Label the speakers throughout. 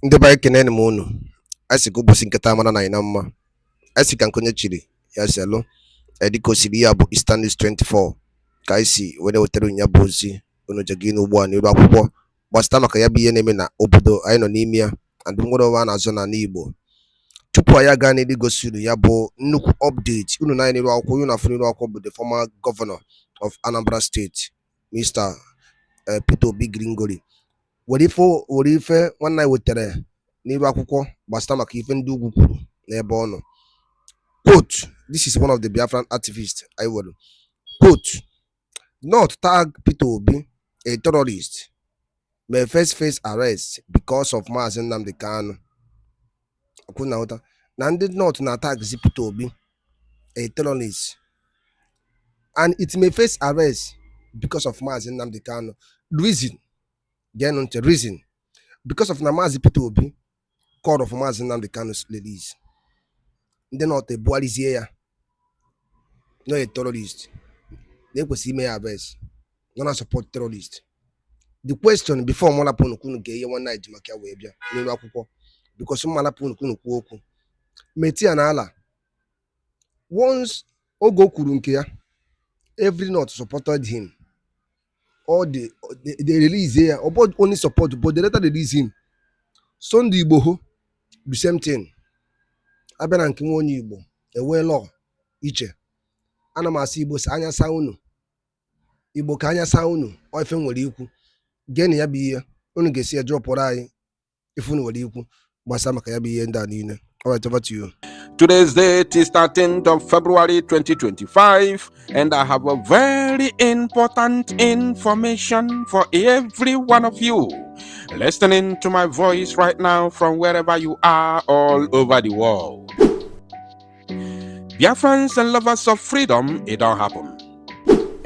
Speaker 1: Ndị be anyị kenene m unu. Anyị sị ka ụbọchị nketa mara na anyị na mma. Anyị sị ka nkonye chiri ya selụ dịka o siri ya bụ Eastern News 24 ka anyị si were wetara ya bụ ozi unu jega inu ugbu a n'iru akwụkwọ gbasịta maka ya bụ ihe na-eme na obodo anyị nọ n'ime ya and nwere ọwa na-azọ n'ala Igbo. Tupu anyị aga n'ịdị gosi unu ya bụ nnukwu update unu na anyị n'iru akwụkwọ unu afọ n'iru akwụkwọ bụ the former governor of Anambra State, Mr. Peter Obi Gringori. Were ife nwanne anyị wetara n'iru akwụkwọ gbasịta maka ife ndị ugwu kwuru n'ebe ọ nọ. Quote, this is one of the Biafran activists I will quote, not tag Peter Obi, a terrorist, may first face arrest because of Mazi Nnamdi Kanu. And did not tag Peter Obi, a terrorist, and it may face arrest because of Mazi Nnamdi Kanu. Reason, reason, because of Mazi Peter Obi, call of Mazi Nnamdi Kanu's release. They're not a Boalizier, not a terrorist. They could see me arrest. Not support terrorists. The question before Malapon couldn't get one night to Makia Webia, because some Malapon couldn't walk. Meti and Allah. Once Ogo couldn't care, every not supported him. Or they release here, or both only support, but they later release him. Sunday Boho, the same thing. Abịa nke nwe onye Igbo ewe lọ iche ana m asị Igbo anya saa unu Igbo ka anya saa unu oife nwere ikwu gene ya bụ ihe unu ga-esi drọpụrụ anyị ife unu nwere ikwu gbasa maka ya bụ ihe ndị a niile. All right, over to you.
Speaker 2: Today's date is 13th of February 2025, and I have a very important information for every one of you listening to my voice right now from wherever you are all over the world. Biafrans and lovers of freedom, it don't happen.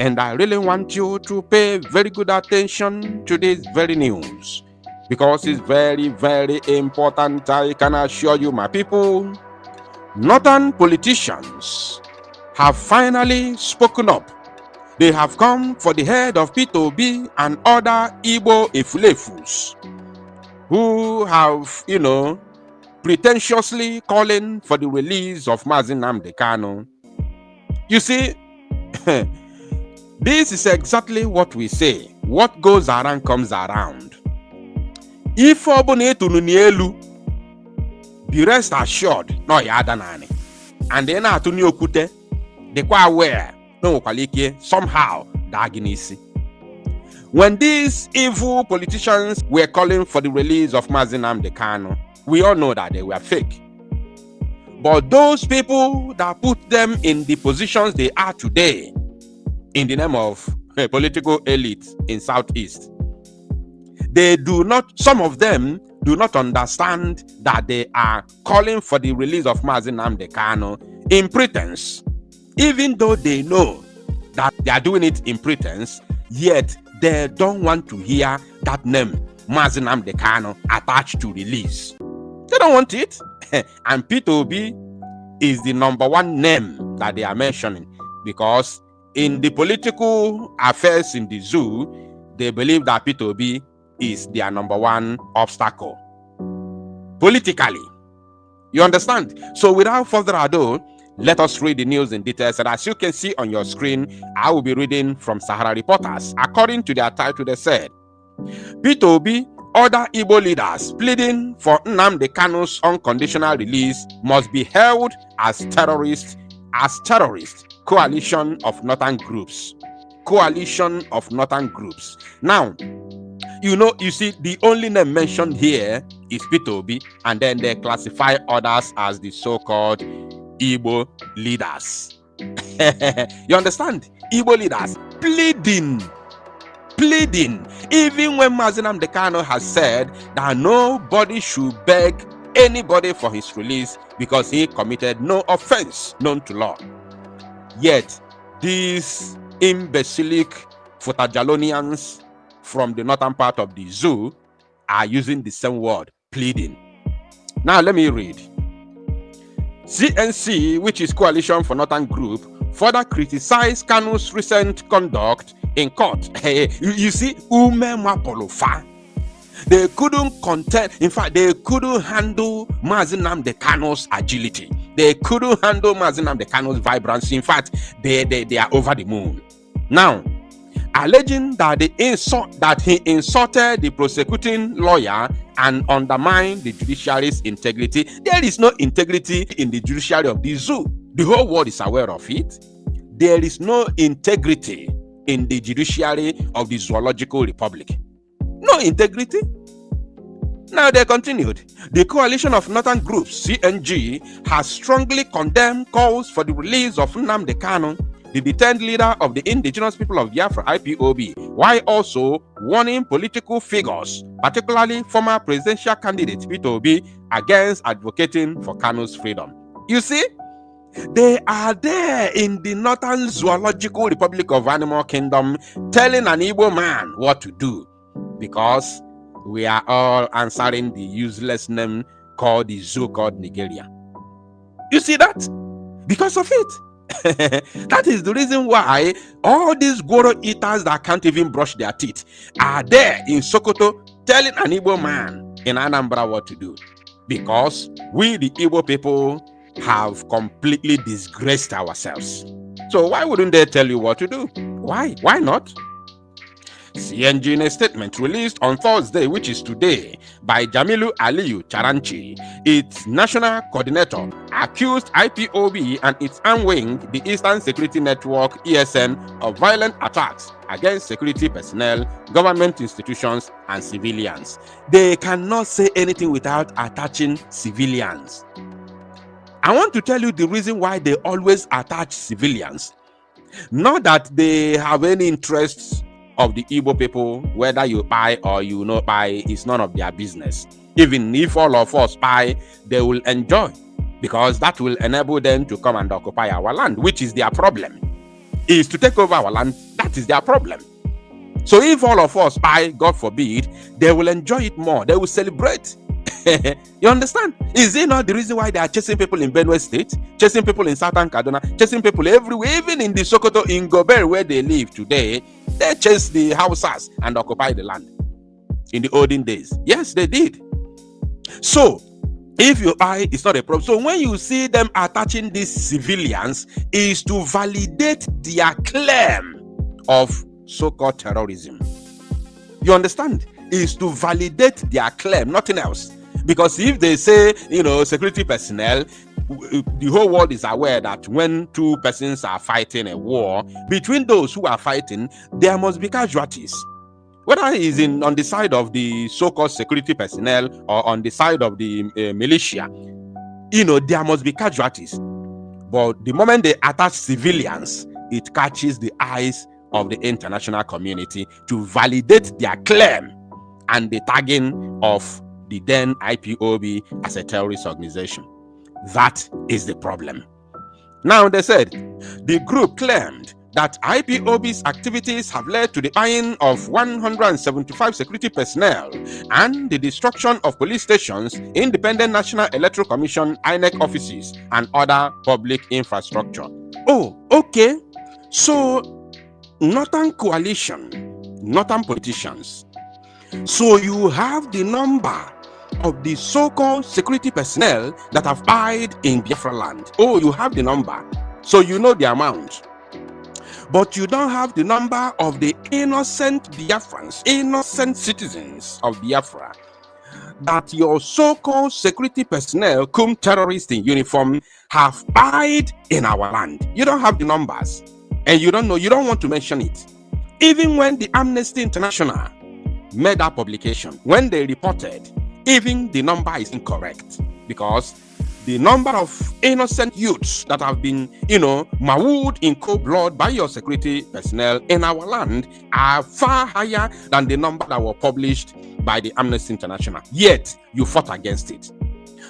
Speaker 2: And I really want you to pay very good attention to this very news, because it's very, very important. I can assure you, my people, northern politicians have finally spoken up. They have come for the head of Peter Obi and other Igbo Efulefus who have, pretentiously calling for the release of Mazi Nnamdi Kanu. You see, this is exactly what we say. What goes around comes around. If be rest assured, no yadanani. And then atuni okute, they quite aware, no kwalike, somehow daginisi. When these evil politicians were calling for the release of Mazi Nnamdi Kanu, we all know that they were fake. But those people that put them in the positions they are today, in the name of a political elite in Southeast, some of them do not understand that they are calling for the release of Mazi Nnamdi Kanu in pretense. Even though they know that they are doing it in pretense, yet they don't want to hear that name, Mazi Nnamdi Kanu, attached to release. They don't want it. And Peter Obi is the number one name that they are mentioning, because in the political affairs in the zoo, they believe that Peter Obi is their number one obstacle politically. You understand? So without further ado, let us read the news in details. And as you can see on your screen, I will be reading from Sahara Reporters. According to their title, they said, Peter Obi, other Igbo leaders pleading for Nnamdi Kanu's unconditional release must be held as terrorists. Coalition of northern groups. Coalition of northern groups. Now, you see, the only name mentioned here is Peter Obi, and then they classify others as the so-called Igbo leaders. You understand? Igbo leaders pleading. Even when Mazi Nnamdi Kanu has said that nobody should beg anybody for his release because he committed no offense known to law. Yet, these imbecilic Futajalonians from the northern part of the zoo are using the same word, pleading. Now let me read. CNC, which is Coalition for Northern Group, further criticized Kanu's recent conduct in court. You see, Ume Mapolofa. They couldn't contend. In fact, they couldn't handle Mazi Nnamdi Kanu's agility. They couldn't handle Mazi Nnamdi Kanu's vibrancy. In fact, they are over the moon. Now, alleging that he insulted the prosecuting lawyer and undermined the judiciary's integrity. There is no integrity in the judiciary of the zoo. The whole world is aware of it. There is no integrity in the judiciary of the Zoological Republic. No integrity. Now they continued. The coalition of northern groups, CNG, has strongly condemned calls for the release of Nnamdi Kanu, the detained leader of the indigenous people of Biafra, IPOB, while also warning political figures, particularly former presidential candidate Peter Obi, against advocating for Kanu's freedom. You see, they are there in the Northern Zoological Republic of Animal Kingdom telling an Igbo man what to do, because we are all answering the useless name called the zoo called Nigeria. You see that? Because of it. That is the reason why all these Goro eaters that can't even brush their teeth are there in Sokoto telling an Igbo man in Anambra what to do. Because we, the Igbo people, have completely disgraced ourselves. So why wouldn't they tell you what to do? Why? Why not? CNG, in a statement released on Thursday, which is today, by Jamilu Aliyu Charanchi, its national coordinator, accused IPOB and its arm wing, the Eastern Security Network, ESN, of violent attacks against security personnel, government institutions, and civilians. They cannot say anything without attaching civilians. I want to tell you the reason why they always attach civilians. Not that they have any interests of the Igbo people, whether you buy or you not buy, is none of their business. Even if all of us buy, they will enjoy, because that will enable them to come and occupy our land, which is their problem. Is to take over our land, that is their problem. So if all of us buy, God forbid, they will enjoy it more, they will celebrate. You understand? Is it not the reason why they are chasing people in Benue State, chasing people in Southern Kaduna, chasing people everywhere, even in the Sokoto, in Gobert, where they live today? They chased the houses and occupied the land in the olden days. Yes, they did. So, if you buy, it's not a problem. So, when you see them attaching these civilians, is to validate their claim of so-called terrorism. You understand? Is to validate their claim, nothing else. Because if they say, security personnel, the whole world is aware that when two persons are fighting a war, between those who are fighting, there must be casualties. Whether it's on the side of the so-called security personnel or on the side of the militia, there must be casualties. But the moment they attach civilians, it catches the eyes of the international community to validate their claim and the tagging of the then IPOB as a terrorist organization. That is the problem. Now, they said the group claimed that IPOB's activities have led to the buying of 175 security personnel and the destruction of police stations, Independent National Electoral Commission, INEC offices, and other public infrastructure. Oh, okay. So, Northern Coalition, Northern politicians. So you have the number of the so-called security personnel that have died in Biafra land. Oh, you have the number. So you know the amount. But you don't have the number of the innocent Biafrans, innocent citizens of Biafra, that your so-called security personnel, cum terrorists in uniform, have died in our land. You don't have the numbers. And you don't know, you don't want to mention it. Even when the Amnesty International made that publication, when they reported, even the number is incorrect, because the number of innocent youths that have been, mauled in cold blood by your security personnel in our land are far higher than the number that were published by the Amnesty International. Yet, you fought against it.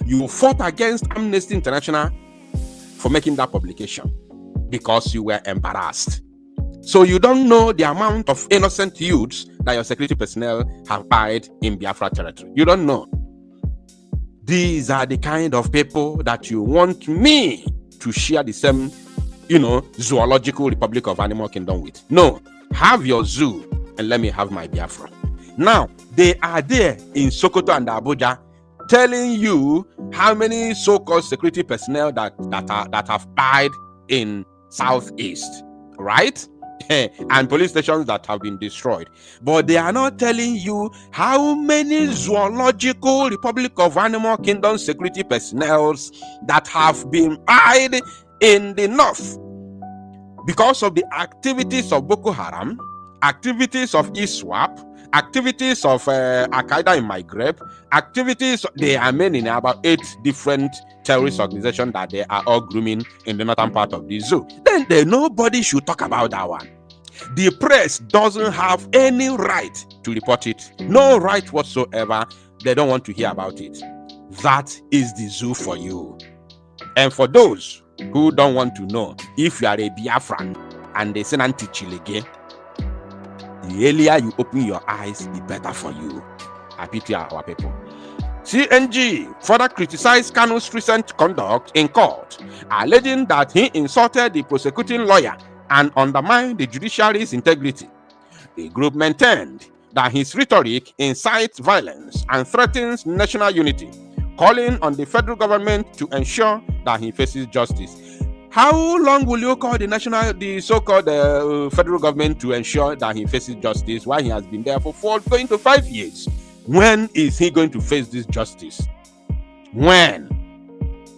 Speaker 2: You fought against Amnesty International for making that publication because you were embarrassed. So you don't know the amount of innocent youths that your security personnel have died in Biafra territory. You don't know. These are the kind of people that you want me to share the same, Zoological Republic of Animal Kingdom with. No, have your zoo and let me have my Biafra. Now, they are there in Sokoto and Abuja telling you how many so-called security personnel that have died in Southeast, right? And police stations that have been destroyed. But they are not telling you how many zoological Republic of Animal Kingdom security personnel that have been died in the north because of the activities of Boko Haram, activities of ISWAP, activities of Al-Qaeda in Maghreb, activities, they are many, about 8 different terrorist organizations that they are all grooming in the northern part of the zoo. Then nobody should talk about that one. The press doesn't have any right to report it. No right whatsoever. They don't want to hear about it. That is the zoo for you. And for those who don't want to know, if you are a Biafran and they say anti-Chilege, the earlier you open your eyes, the better for you. I pity our people. CNG further criticized Kanu's recent conduct in court, alleging that he insulted the prosecuting lawyer and undermined the judiciary's integrity. The group maintained that his rhetoric incites violence and threatens national unity, calling on the federal government to ensure that he faces justice. How long will you call the so-called federal government to ensure that he faces justice while he has been there for going to 5 years? When is he going to face this justice? When?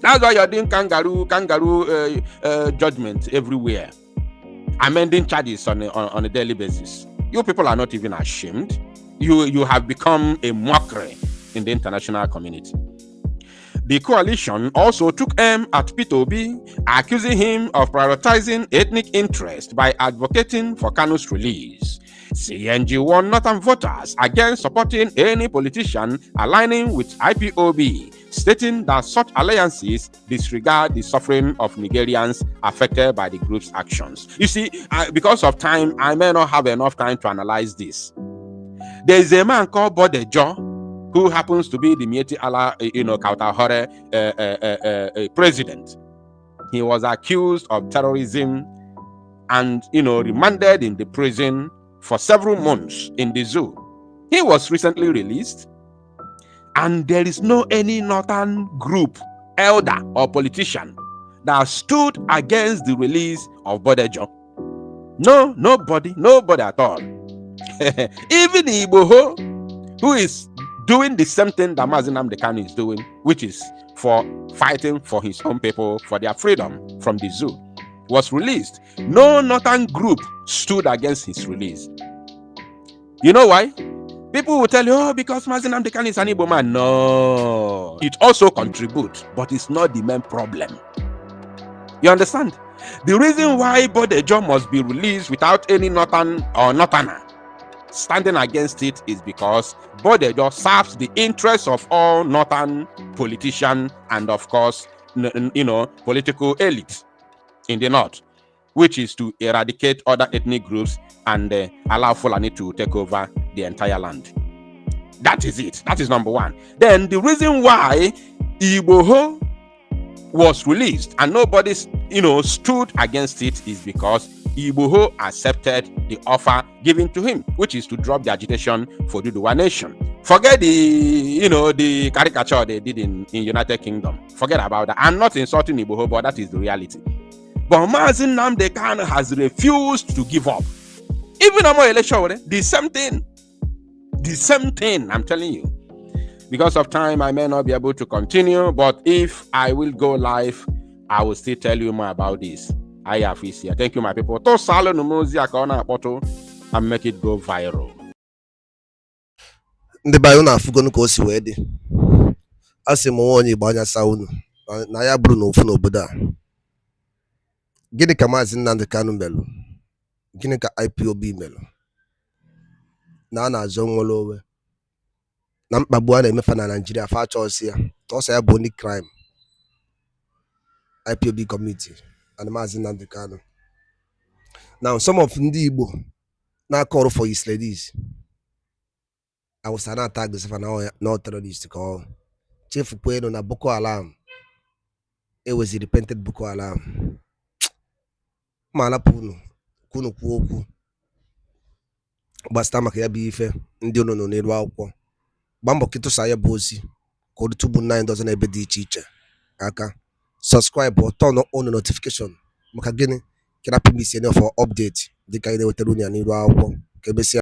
Speaker 2: That's why you're doing kangaroo judgment everywhere, amending charges on a daily basis. You people are not even ashamed. You have become a mockery in the international community. The coalition also took aim at Peter Obi, accusing him of prioritizing ethnic interest by advocating for Kanu's release. CNG warned northern voters against supporting any politician aligning with IPOB, stating that such alliances disregard the suffering of Nigerians affected by the group's actions. You see, because of time, I may not have enough time to analyze this. There is a man called Bodejo, who happens to be the Mieti Allah, Kautahore president. He was accused of terrorism and, remanded in the prison for several months in the zoo. He was recently released, and there is no any northern group, elder, or politician that stood against the release of Bodejo. No, nobody at all. Even Igboho, who is doing the same thing that Nnamdi Kanu is doing, which is for fighting for his own people, for their freedom from the zoo, was released. No northern group stood against his release. You know why? People will tell you, because Nnamdi Kanu is an Igbo man. No. It also contributes, but it's not the main problem. You understand? The reason why Bodejo must be released without any northern or northerner standing against it is because Bodejo serves the interests of all northern politicians and, of course, political elite in the north, which is to eradicate other ethnic groups and allow Fulani to take over the entire land. That is it. That is number one. Then the reason why Igboho was released and nobody, stood against it is because Igboho accepted the offer given to him, which is to drop the agitation for Duduwa Nation. Forget the caricature they did in United Kingdom. Forget about that. I'm not insulting Igboho, but that is the reality. But Nnamdi Kanu has refused to give up. Even on my election, the same thing. The same thing, I'm telling you. Because of time, I may not be able to continue, but if I will go live, I will still tell you more about this. I have this here. Thank you, my people. And make it go viral.
Speaker 1: Ndị bayo na-afụgonu ka o si wee dị. A sị m nwa onye Igbo anya saa unu na ya bụrụ na ofu n'obodo a. Gịnị ka Maazị Nnamdi Kanu melụ? Gịnị ka IPOB melụ? Na a na-azọ nwere onwe na mkpagbu a na-emefe na Nigeria fa achọọsị ya. Ọsọ ya bụ only crime. IPOB committee and Maazị Nnamdi Kanu. Now, some of ndị Igbo na-call for his ladies. I was an attack this no terrorist call. Chief Pueno na Boko Haram. It was a repented Boko Haram. Mana Puno. Kunu Kuoku. gbasịta maka ya bụ ife ndị unu nọ n'elu akwụkwọ. Gbaa mbọ ketụsa ya bụ ozi ka o rutubu nna anyị ndị ọzọ n'ebe dị iche iche aka. Subscribe, turn on notification maka gịnị? Kira pm isi any of our update dịka anyị na-ewetara unu ya n'iru akwụkwọ ka ebesịa.